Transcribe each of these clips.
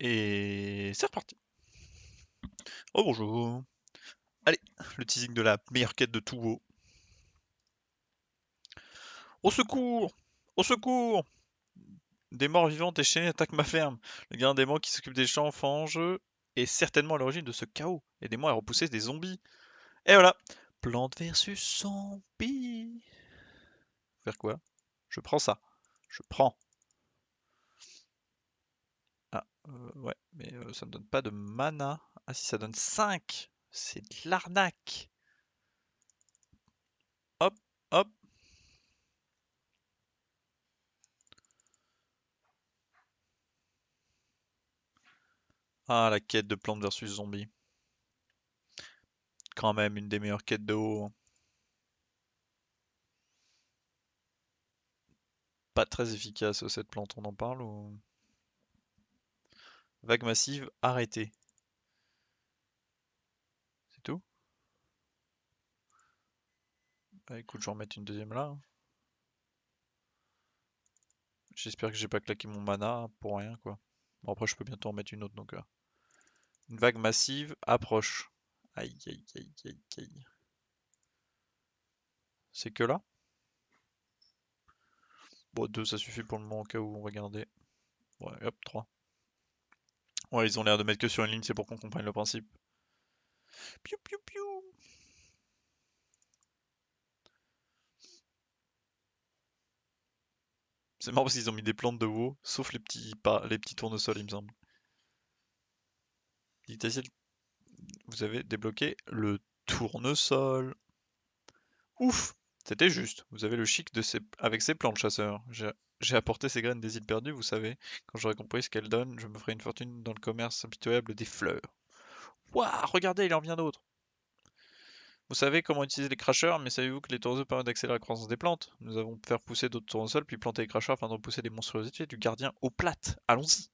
Et c'est reparti. Oh bonjour. Allez, le teasing de la meilleure quête de tout haut. Au secours! Au secours! Des morts vivants déchaînés attaquent ma ferme. Le gardien démon qui s'occupe des champs fange est certainement à l'origine de ce chaos. Aidez-moi à repousser des zombies. Et voilà! Plante versus zombies. Faire quoi? Je prends ça. Je prends. Ah, ouais, mais ça me donne pas de mana. Ah si, ça donne 5. C'est de l'arnaque. Hop, hop. Ah, la quête de plantes versus zombies. Quand même une des meilleures quêtes de haut, hein. Pas très efficace cette plante, on en parle ou... Vague massive, arrêtée. C'est tout? Bah écoute, je vais en mettre une deuxième là, hein. J'espère que j'ai pas claqué mon mana pour rien quoi. Bon après je peux bientôt en mettre une autre donc... Une vague massive approche. Aïe aïe aïe aïe aïe. C'est que là? Bon 2 ça suffit pour le moment au cas où on va garder. Ouais hop 3. Ouais ils ont l'air de mettre que sur une ligne, c'est pour qu'on comprenne le principe. Piou piou piou. C'est marrant parce qu'ils ont mis des plantes de haut, sauf les petits tournesols il me semble. Yggdrasil, vous avez débloqué le tournesol. Ouf! C'était juste. Vous avez le chic avec ces plantes, chasseurs. J'ai apporté ces graines des îles perdues, vous savez. Quand j'aurai compris ce qu'elles donnent, je me ferai une fortune dans le commerce impitoyable des fleurs. Waouh! Regardez, il en vient d'autres! Vous savez comment utiliser les cracheurs, mais savez-vous que les tournesols permettent d'accélérer la croissance des plantes? Nous avons fait pousser d'autres tournesols, puis planter les cracheurs afin de repousser les monstruosités du gardien aux plates. Allons-y!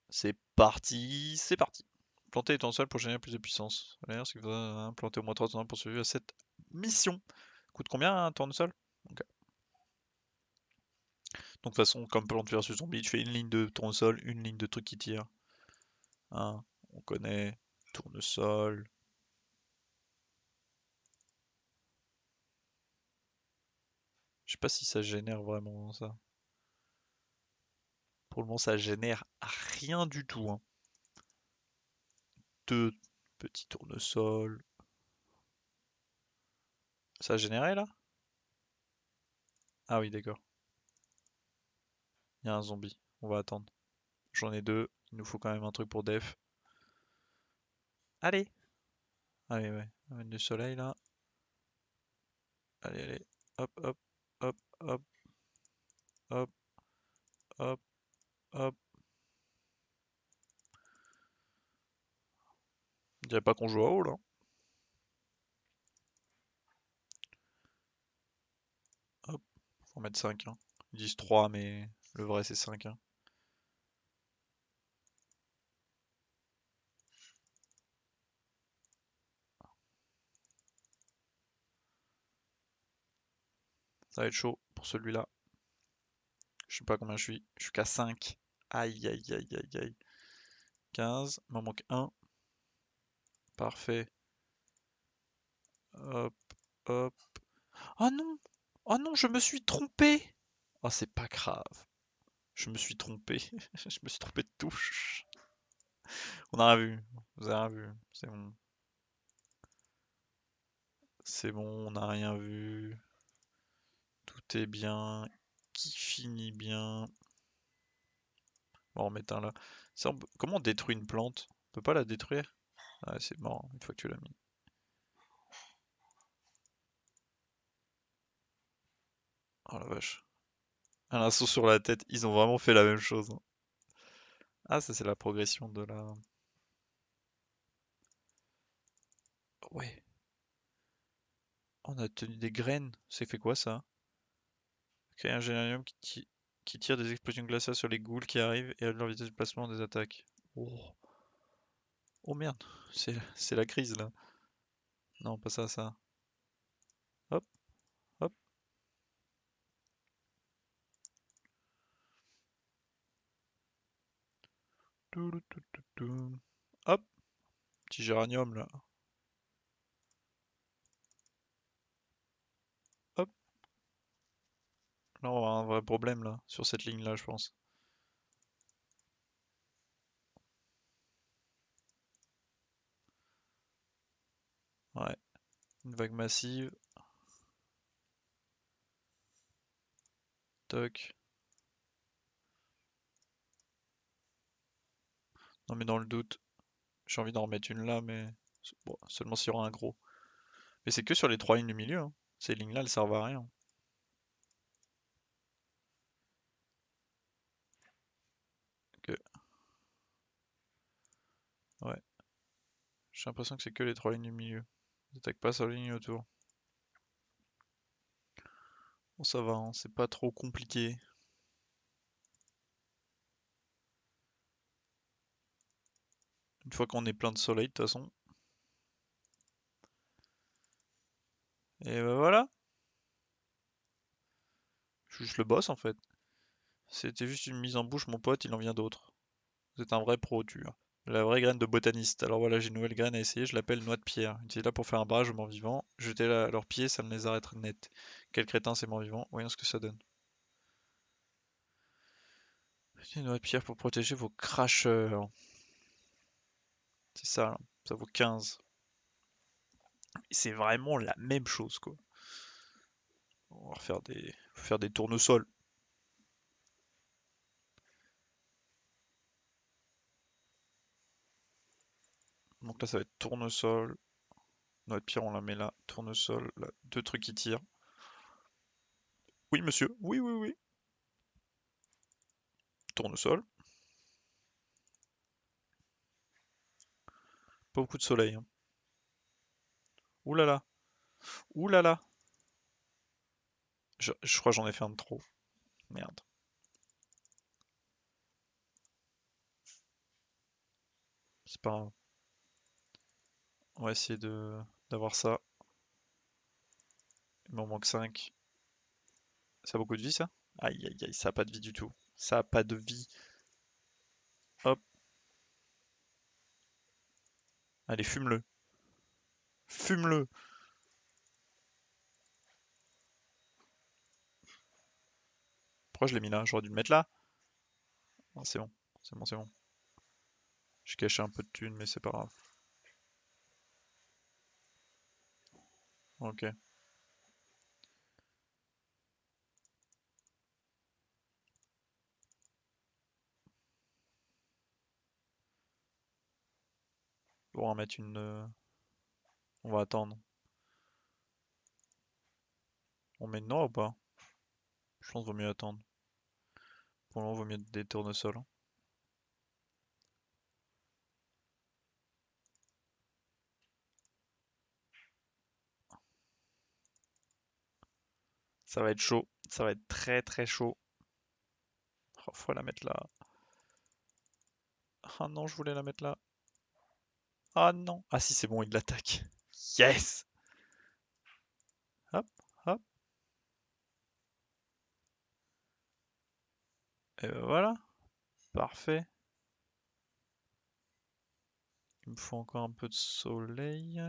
C'est parti, c'est parti. Planter les tournesols pour générer plus de puissance. D'ailleurs, ce qu'il faudra planter au moins 3 tournesols pour survivre à cette mission. Coûte combien un tournesol? Ok. Donc de toute façon, comme Plante vs Zombie, tu fais une ligne de tournesol, une ligne de trucs qui tirent. Hein, on connaît. Tournesol. Je sais pas si ça génère vraiment ça. Pour le moment, ça génère rien du tout, hein. Deux petits tournesols. Ça a généré là? Ah oui, d'accord. Il y a un zombie. On va attendre. J'en ai deux. Il nous faut quand même un truc pour def. Allez! Allez, ouais. On va mettre du soleil là. Allez, allez. Hop, hop, hop, hop, hop, hop, hop. Je dirais pas qu'on joue à haut là. Hop, faut en mettre 5, hein. Ils disent 3, mais le vrai c'est 5, hein. Ça va être chaud pour celui-là. Je sais pas combien je suis. Je suis qu'à 5. Aïe, aïe, aïe, aïe, aïe. 15. Il m'en manque un. Parfait. Hop, hop. Oh non! Oh non, je me suis trompé! Oh, c'est pas grave. Je me suis trompé. Je me suis trompé de touche. On a rien vu. Vous avez rien vu. C'est bon. C'est bon, on n'a rien vu. Tout est bien. Qui finit bien. On va en mettre un là. Comment on détruit une plante? On peut pas la détruire? Ah, c'est mort une fois que tu l'as mis. Oh la vache. Un lasso sur la tête, ils ont vraiment fait la même chose, hein. Ah, ça c'est la progression de la... Ouais. On a tenu des graines. C'est fait quoi ça? Créer un générium qui tire des explosions glaciales sur les ghouls qui arrivent et réduit leur vitesse de placement des attaques. Oh, oh merde, c'est la crise là. Non, pas ça, ça. Hop, hop. Hop, petit géranium là. Hop, là on va avoir un vrai problème là, sur cette ligne là je pense. Ouais, une vague massive. Toc. Non mais dans le doute, j'ai envie d'en remettre une là, mais bon, seulement s'il y aura un gros. Mais c'est que sur les trois lignes du milieu, hein. Ces lignes là elles servent à rien. Que... Ouais, j'ai l'impression que c'est que les trois lignes du milieu. Ils attaquent pas sur les lignes autour. Bon ça va, hein, c'est pas trop compliqué. Une fois qu'on est plein de soleil de toute façon. Et bah voilà, je suis juste le boss en fait. C'était juste une mise en bouche, mon pote, il en vient d'autres. Vous êtes un vrai pro, tu vois. La vraie graine de botaniste. Alors voilà, j'ai une nouvelle graine à essayer, je l'appelle noix de pierre. Utilisée là pour faire un barrage aux morts vivants. Jetez-la à leurs pieds, ça ne les arrêtera net. Quel crétin ces morts vivants. Voyons ce que ça donne. Une noix de pierre pour protéger vos cracheurs. C'est ça, là. Ça vaut 15. Et c'est vraiment la même chose, quoi. On va faire des tournesols. Donc là, ça va être tournesol. Noix de pierre, on la met là. Tournesol, là. Deux trucs qui tirent. Oui, monsieur. Oui, oui, oui. Tournesol. Pas beaucoup de soleil, hein. Ouh là là. Ouh là là. Je crois que j'en ai fait un de trop. Merde. C'est pas grave. On va essayer de d'avoir ça. Il m'en manque 5. Ça a beaucoup de vie, ça? Aïe, aïe, aïe, ça a pas de vie du tout. Ça a pas de vie. Hop. Allez, fume-le. Fume-le. Pourquoi je l'ai mis là? J'aurais dû le mettre là. Ah, c'est bon. C'est bon, c'est bon. J'ai caché un peu de thunes, mais c'est pas grave. Ok. Bon, on va mettre une... On va attendre. On met une noix ou pas? Je pense qu'il vaut mieux attendre. Pour le moment, vaut mieux des tournesols, hein. Ça va être chaud. Ça va être très très chaud. Oh, faut la mettre là. Ah non, je voulais la mettre là. Ah non. Ah si, c'est bon, il l'attaque. Yes! Hop, hop. Et ben voilà. Parfait. Il me faut encore un peu de soleil.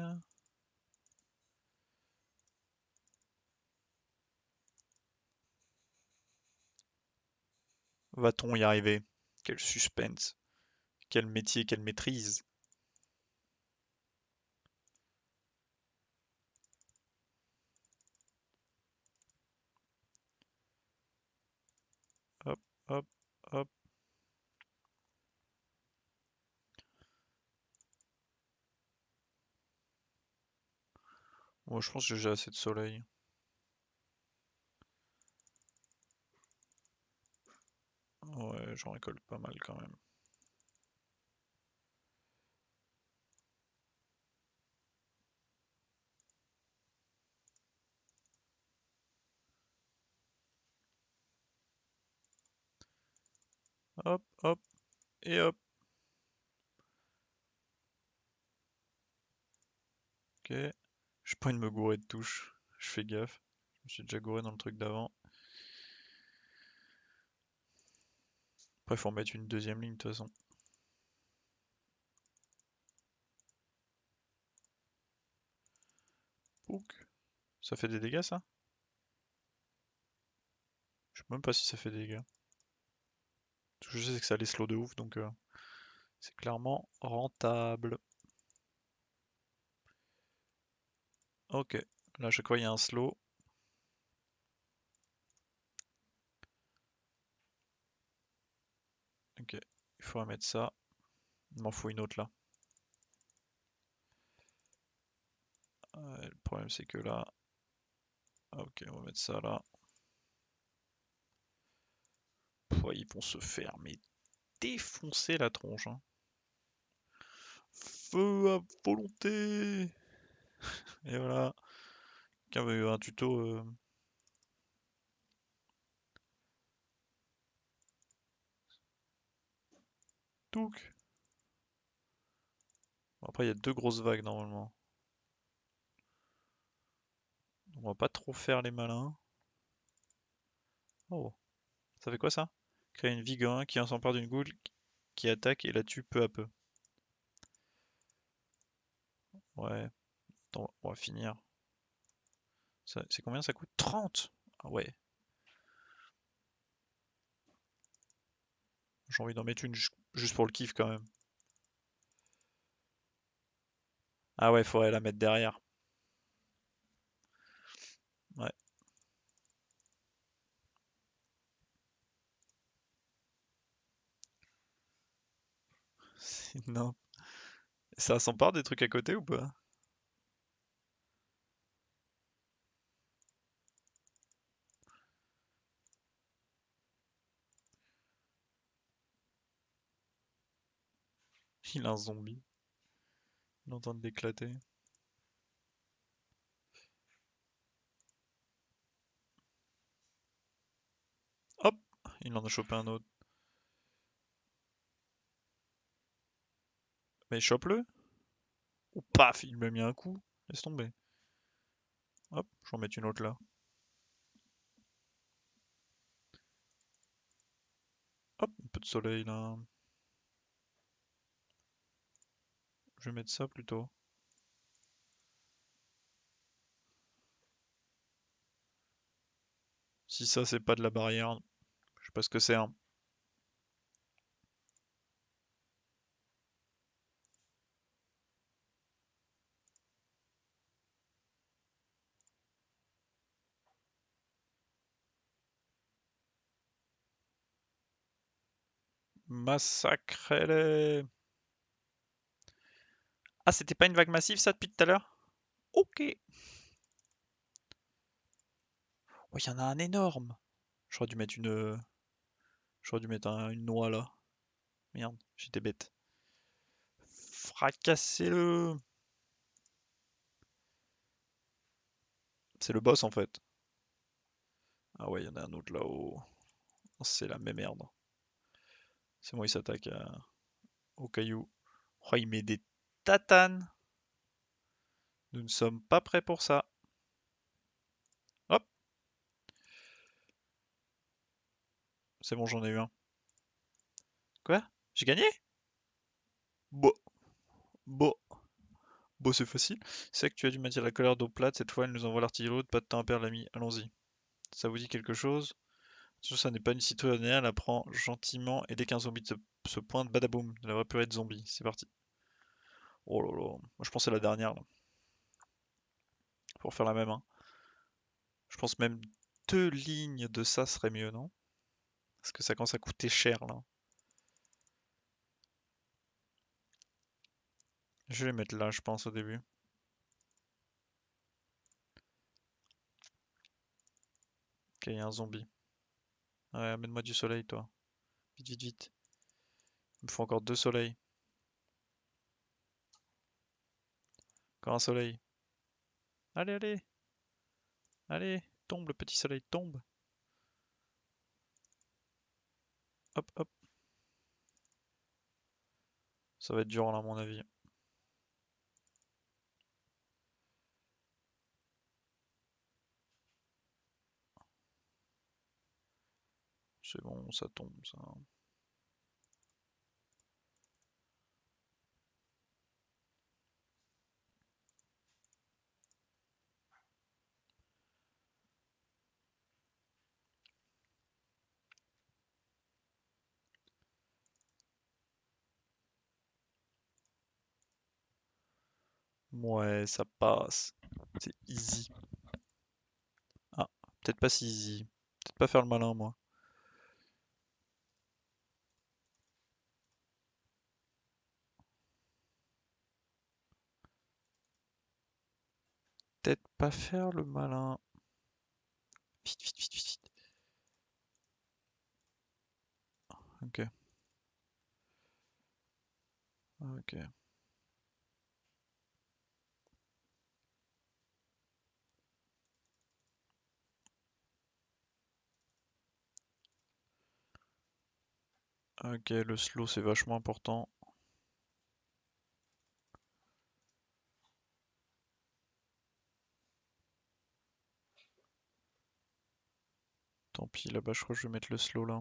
Va-t-on y arriver? Quel suspense. Quel métier, quelle maîtrise. Hop, hop, hop. Moi, je pense que j'ai assez de soleil. Ouais, j'en récolte pas mal quand même. Hop, hop, et hop. Ok. J'ai pas envie de me gourer de touche. Je fais gaffe. Je me suis déjà gouré dans le truc d'avant. Après, faut en mettre une deuxième ligne de toute façon. Ouk. Ça fait des dégâts ça? Je sais même pas si ça fait des dégâts. Tout ce que je sais c'est que ça les slow de ouf donc c'est clairement rentable. Ok, là à chaque fois il y a un slow. Ok, il faudra mettre ça. Il m'en faut une autre là. Le problème c'est que là... Ok, on va mettre ça là. Ouais, ils vont se faire mais défoncer la tronche. Hein. Feu à volonté! Et voilà. Quelqu'un veut un tuto Touk. Bon, après il y a deux grosses vagues normalement. On va pas trop faire les malins. Oh, ça fait quoi ça? Créer une vigue 1 qui s'empare d'une goule qui attaque et la tue peu à peu. Ouais, attends, on va finir. C'est combien ça coûte? 30! Ah ouais, j'ai envie d'en mettre une juste pour le kiff quand même. Ah ouais, faudrait la mettre derrière. Ouais. Non. Ça s'empare des trucs à côté ou pas? Il a un zombie. Il est en train de l'éclater. Hop! Il en a chopé un autre. Mais chope-le! Ou paf! Il m'a mis un coup. Laisse tomber. Hop, je vais en mettre une autre là. Hop, un peu de soleil là. Je vais mettre ça plutôt. Si ça c'est pas de la barrière, je sais pas ce que c'est. Hein. Massacrez-les! Ah, c'était pas une vague massive ça depuis tout à l'heure? Ok! Oh, il y en a un énorme! J'aurais dû mettre une. J'aurais dû mettre une noix là. Merde, j'étais bête. Fracassez-le! C'est le boss en fait. Ah ouais, il y en a un autre là-haut. C'est la même merde. C'est moi, il s'attaque au caillou. Oh, il met des tatanes! Nous ne sommes pas prêts pour ça. Hop! C'est bon, j'en ai eu un. Quoi? J'ai gagné? Bon, bon, bon, c'est facile. C'est que tu as dû matière la colère d'eau plate. Cette fois, elle nous envoie l'artillerie haute. Pas de temps à perdre, l'ami. Allons-y. Ça vous dit quelque chose? Ça n'est pas une citoyenne, elle apprend gentiment. Et dès qu'un zombie se pointe, badaboum, de la vraie purée de zombies. C'est parti. Oh là là. Moi, je pensais à la dernière là. Pour faire la même. Hein. Je pense même 2 lignes de ça serait mieux, non? Parce que ça commence à coûter cher là. Je vais les mettre là, je pense, au début. Ok, il y a un zombie. Ouais, amène-moi du soleil, toi. Vite, vite, vite. Il me faut encore 2 soleils. Encore un soleil. Allez, allez, allez. Tombe, le petit soleil, tombe. Hop, hop. Ça va être dur là, à mon avis. C'est bon, ça tombe, ça. Ouais, ça passe. C'est easy. Ah, peut-être pas si easy. Peut-être pas faire le malin, moi. Peut-être pas faire le malin. Vite, vite, vite, vite, vite. Ok, ok. Ok, le slow c'est vachement important. Tant pis, là-bas je crois que je vais mettre le slow là.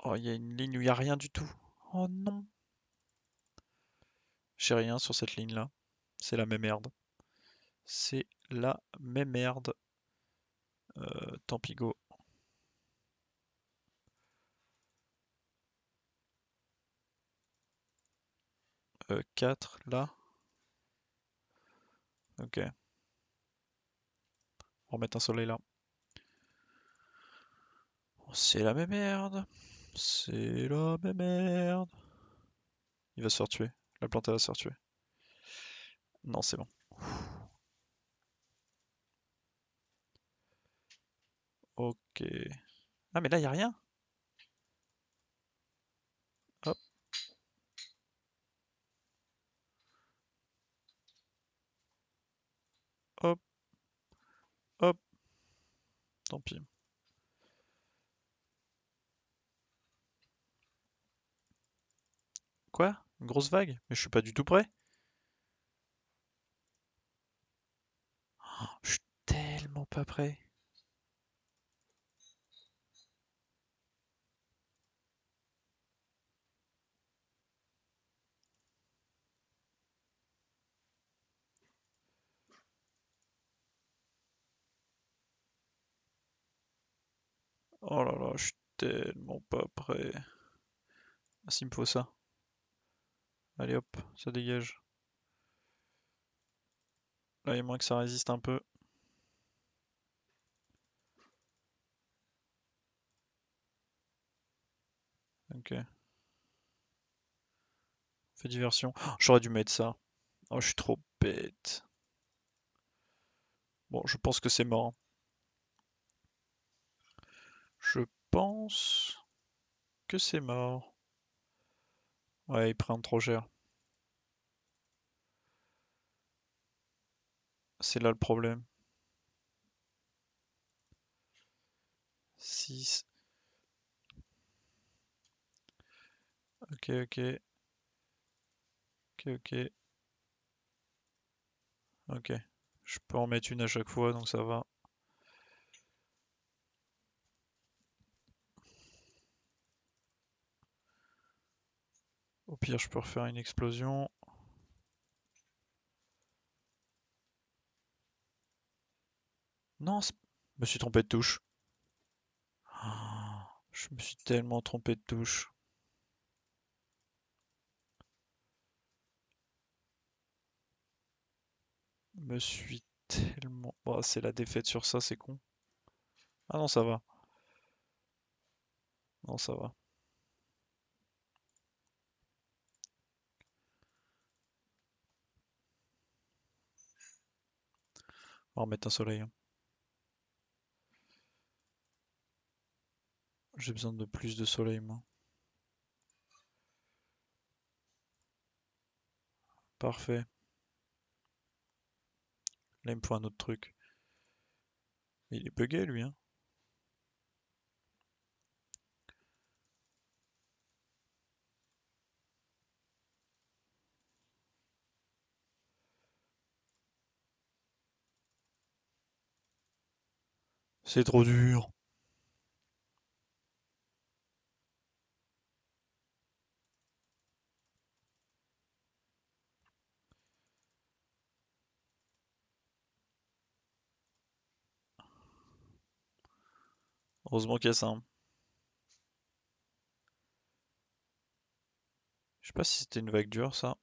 Oh, il y a une ligne où il n'y a rien du tout. Oh non. J'ai rien sur cette ligne là. C'est la même merde. C'est la même merde. Tant pis go. 4 là. Ok. On va mettre un soleil là. Oh, c'est la même merde. C'est la même merde. Il va se faire tuer. La plante elle va se faire tuer. Non, c'est bon. Ok. Ah mais là il y a rien. Hop, hop, hop. Tant pis. Quoi? Une grosse vague? Mais je suis pas du tout prêt. Je suis tellement pas prêt. Oh là là, je suis tellement pas prêt. Ah, s'il me faut ça. Allez hop, ça dégage. Là, il y a moins que ça résiste un peu. Ok. Fait diversion. Oh, j'aurais dû mettre ça. Oh, je suis trop bête. Bon, je pense que c'est mort. Je pense que c'est mort. Ouais, ils prennent trop cher. C'est là le problème. 6. Ok, ok. Ok, ok. Ok. Je peux en mettre une à chaque fois, donc ça va. Au pire, je peux refaire une explosion. Non, je me suis trompé de touche. Ah, je me suis tellement trompé de touche. Me suis tellement... Oh, c'est la défaite sur ça, c'est con. Ah non, ça va. Non, ça va. On va remettre un soleil, hein. J'ai besoin de plus de soleil, moi. Parfait. Là, il me faut un autre truc. Il est bugué, lui, hein. C'est trop dur. Heureusement qu'il y a ça, hein. Je sais pas si c'était une vague dure ça.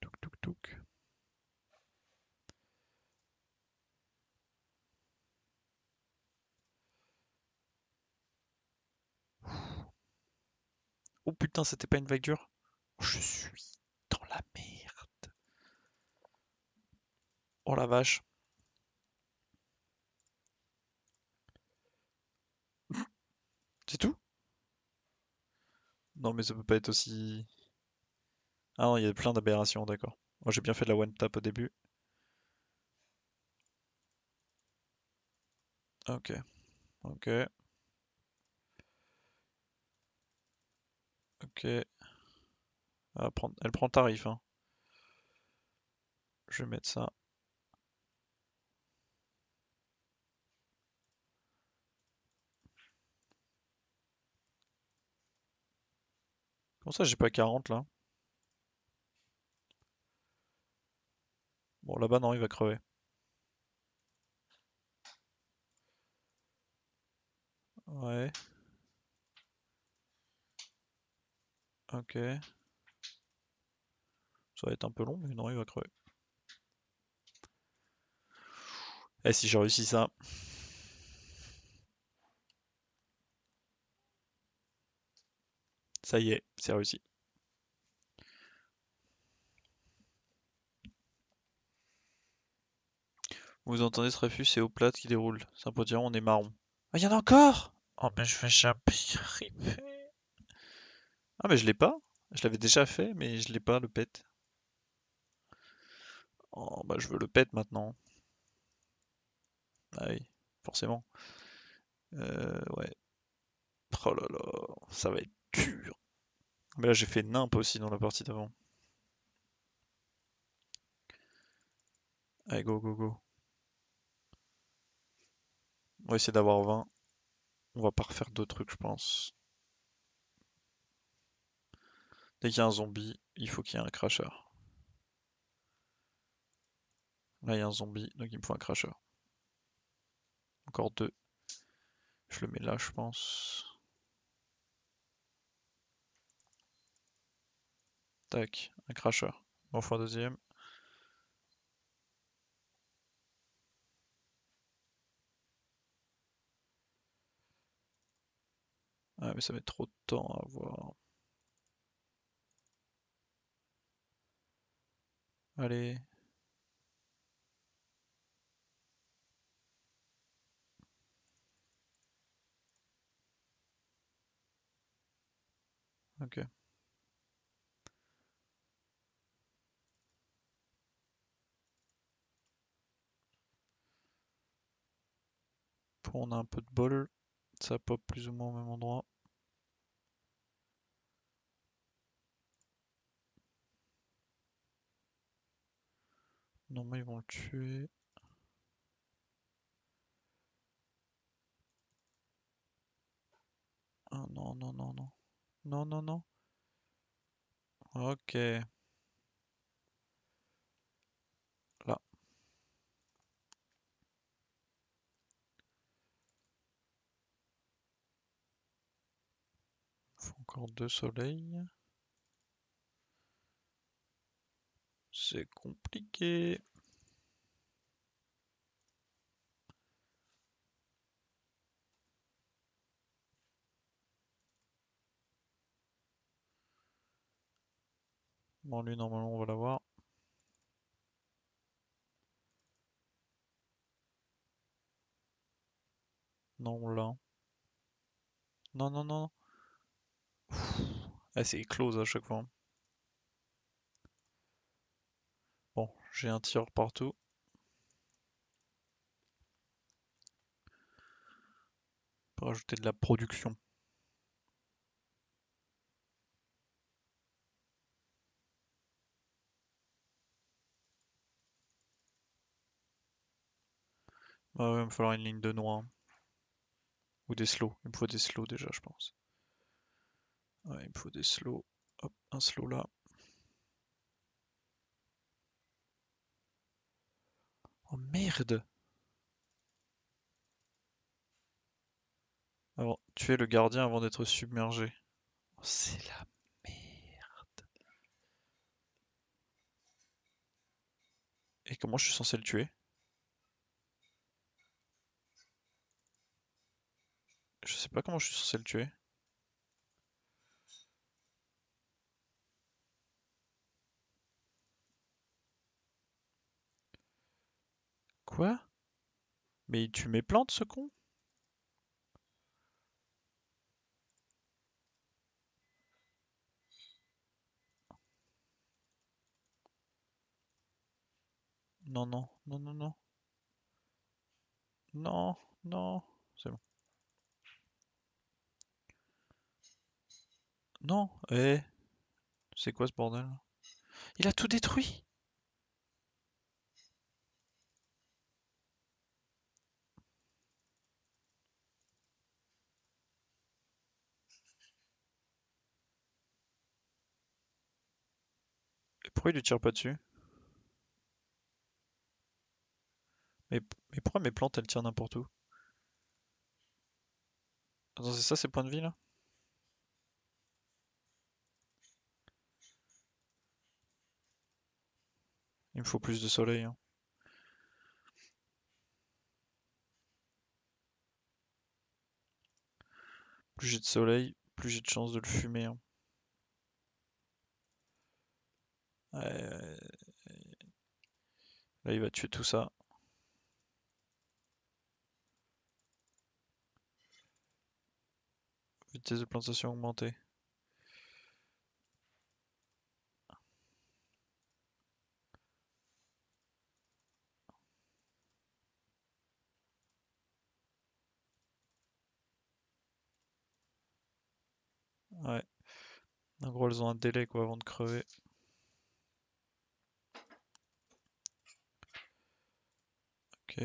Touk touk touk. Oh putain, c'était pas une vague dure. Je suis dans la merde. Oh la vache. C'est tout? Non mais ça peut pas être aussi... Ah non, il y a plein d'aberrations, d'accord. Moi j'ai bien fait de la one tap au début. Ok, ok, ok. Elle prend tarif, hein. Je vais mettre ça. Comment ça j'ai pas 40 là? Bon là-bas non, il va crever. Ouais, ok. Ça va être un peu long, mais non, il va crever. Eh si j'ai réussi ça. Ça y est, c'est réussi. Vous entendez ce refus, c'est eau plate qui déroule. C'est un peu dire on est marron. Ah, y en a encore! Oh, mais je vais jamais y arriver. Ah, mais je l'ai pas. Je l'avais déjà fait, mais je l'ai pas, le pet. Oh, bah, je veux le pet maintenant. Ah oui, forcément. Ouais. Oh là là, ça va être dur. Mais là, j'ai fait nimp aussi dans la partie d'avant. Allez, go, go, go. On va essayer d'avoir 20. On va pas refaire deux trucs, je pense. Dès qu'il y a un zombie, il faut qu'il y ait un crasher. Là, il y a un zombie, donc il me faut un crasher. Encore deux. Je le mets là, je pense. Tac, un crasher. Bon, faut un deuxième. Ah, mais ça met trop de temps à avoir. Allez. Ok. Pour on a un peu de bol. Ça pop plus ou moins au même endroit. Normalement, ils vont le tuer. Ah non, non, non, non. Non, non, non. Ok. Là. Faut encore deux soleils. C'est compliqué. Bon, lui, normalement, on va l'avoir. Non, on l'a. Non, non, non. Ah, c'est close à chaque fois. Bon, j'ai un tireur partout. Pour rajouter de la production. Ah ouais, il va me falloir une ligne de noix, hein. Ou des slows. Il me faut des slows déjà, je pense. Ouais, il me faut des slows. Hop, un slow là. Oh merde! Tuer le gardien avant d'être submergé. Oh, c'est la merde. Et comment je suis censé le tuer? Je sais pas comment je suis censé le tuer. Quoi? Mais il tue mes plantes, ce con? Non, non, non, non, non. Non, non. C'est bon. Non, c'est quoi ce bordel? Il a tout détruit! Et pourquoi il lui tire pas dessus? Mais, mais pourquoi mes plantes elles tirent n'importe où? Attends, c'est ça ces points de vie là? Il me faut plus de soleil, hein. Plus j'ai de soleil, plus j'ai de chances de le fumer, hein. Ouais, là il va tuer tout ça. Vitesse de plantation augmentée. Ouais. En gros, elles ont un délai quoi avant de crever. Ok.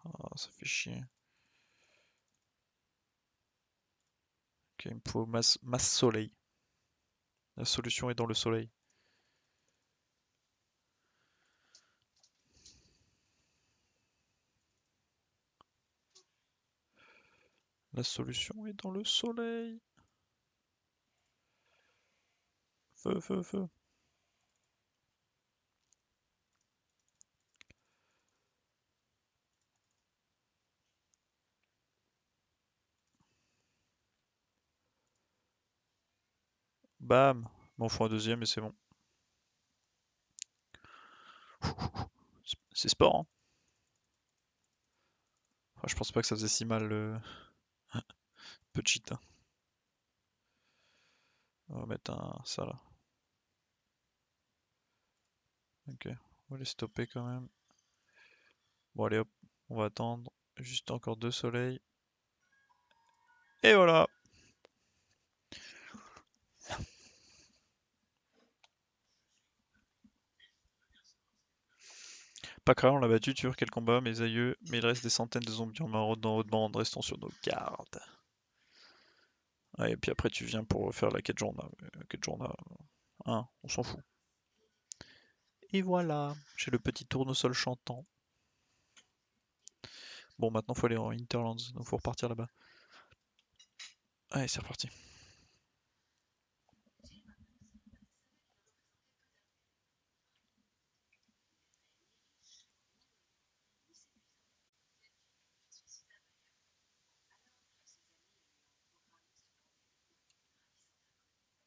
Ah, ça fait chier. Ok, il me faut masse soleil. La solution est dans le soleil. La solution est dans le soleil. Feu, feu, feu. Bam. M'en faut un deuxième et c'est bon. C'est sport, hein. Enfin, je pense pas que ça faisait si mal le peu de cheat, hein. On va mettre ça là. Ok. On va les stopper quand même. Bon allez hop. On va attendre. Juste encore deux soleils. Et voilà. Pakra, on l'a battu, tu vois quel combat, mes aïeux, mais il reste des centaines de zombies en maraude dans haute bande, restons sur nos gardes. Ouais, et puis après tu viens pour faire la quête journal. Quête journal. Hein, on s'en fout. Et voilà, j'ai le petit tournesol chantant. Bon, maintenant faut aller en Hinterlands, donc faut repartir là-bas. Allez, c'est reparti.